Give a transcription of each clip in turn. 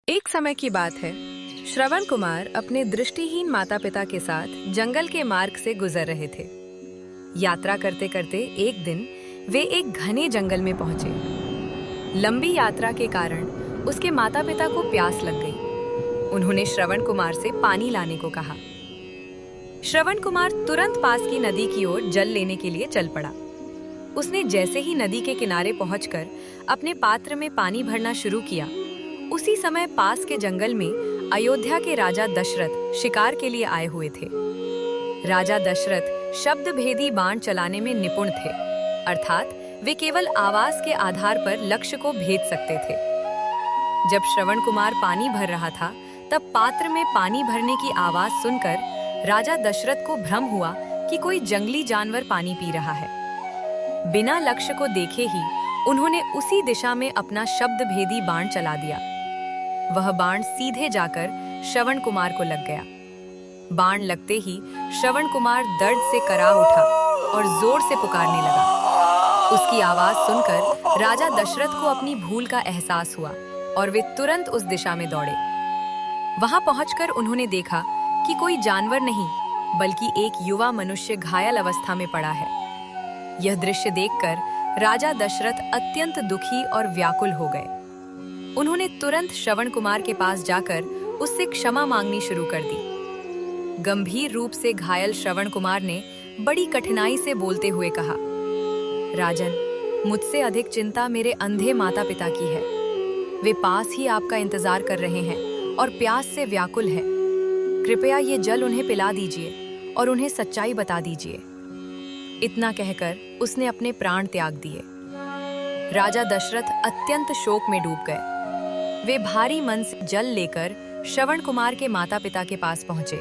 एक समय की बात है। श्रवण कुमार अपने दृष्टिहीन माता पिता के साथ जंगल के मार्ग से गुजर रहे थे। यात्रा करते करते एक दिन वे एक घने जंगल में पहुंचे। लंबी यात्रा के कारण उसके माता पिता को प्यास लग गई। उन्होंने श्रवण कुमार से पानी लाने को कहा। श्रवण कुमार तुरंत पास की नदी की ओर जल लेने के लिए चल पड़ा। उसने जैसे ही नदी के किनारे पहुंचकर अपने पात्र में पानी भरना शुरू किया, उसी समय पास के जंगल में अयोध्या के राजा दशरथ शिकार के लिए आए हुए थे। राजा दशरथ शब्द भेदी बाण चलाने में निपुण थे, अर्थात वे केवल आवाज के आधार पर लक्ष्य को भेद सकते थे। जब श्रवण कुमार पानी भर रहा था, तब पात्र में पानी भरने की आवाज सुनकर राजा दशरथ को भ्रम हुआ कि कोई जंगली जानवर पानी पी रहा है। बिना लक्ष्य को देखे ही उन्होंने उसी दिशा में अपना शब्द भेदी बाण चला दिया। वह बाण सीधे जाकर श्रवण कुमार को लग गया। बाण लगते ही श्रवण कुमार दर्द से करा उठा और जोर से पुकारने लगा। उसकी आवाज सुनकर राजा दशरथ को अपनी भूल का एहसास हुआ और वे तुरंत उस दिशा में दौड़े। वहां पहुंचकर उन्होंने देखा कि कोई जानवर नहीं, बल्कि एक युवा मनुष्य घायल अवस्था में पड़ा है। यह दृश्य देखकर राजा दशरथ अत्यंत दुखी और व्याकुल हो गए। उन्होंने तुरंत श्रवण कुमार के पास जाकर उससे क्षमा मांगनी शुरू कर दी। गंभीर रूप से घायल श्रवण कुमार ने बड़ी कठिनाई से बोलते हुए कहा, राजन, मुझसे अधिक चिंता मेरे अंधे माता पिता की है। वे पास ही आपका इंतजार कर रहे हैं और प्यास से व्याकुल हैं। कृपया ये जल उन्हें पिला दीजिए और उन्हें सच्चाई बता दीजिए। इतना कहकर उसने अपने प्राण त्याग दिए। राजा दशरथ अत्यंत शोक में डूब गए। वे भारी मन से जल लेकर श्रवण कुमार के माता पिता के पास पहुंचे।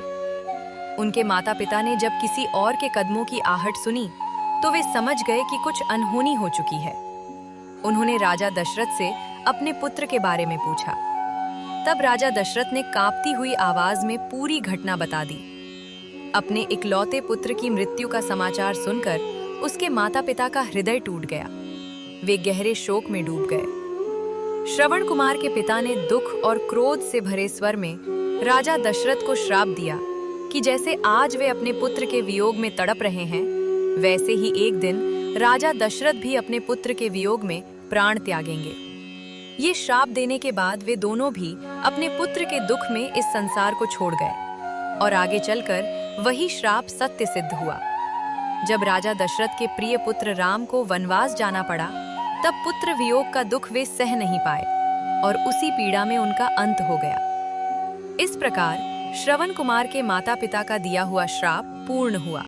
उनके माता पिता ने जब किसी और के कदमों की आहट सुनी, तो वे समझ गए कि कुछ अनहोनी हो चुकी है। उन्होंने राजा दशरथ से अपने पुत्र के बारे में पूछा। तब राजा दशरथ ने कांपती हुई आवाज में पूरी घटना बता दी। अपने इकलौते पुत्र की मृत्यु का समाचार सुनकर उसके माता पिता का हृदय टूट गया। वे गहरे शोक में डूब गए। श्रवण कुमार के पिता ने दुख और क्रोध से भरे स्वर में राजा दशरथ को श्राप दिया कि जैसे आज वे अपने पुत्र के वियोग में तड़प रहे हैं, वैसे ही एक दिन राजा दशरथ भी अपने पुत्र के वियोग में प्राण त्यागेंगे। ये श्राप देने के बाद वे दोनों भी अपने पुत्र के दुख में इस संसार को छोड़ गए और आगे चलकर वही श्राप सत्य सिद्ध हुआ। जब राजा दशरथ के प्रिय पुत्र राम को वनवास जाना पड़ा, तब पुत्र वियोग का दुख वे सह नहीं पाए और उसी पीड़ा में उनका अंत हो गया। इस प्रकार श्रवण कुमार के माता पिता का दिया हुआ श्राप पूर्ण हुआ।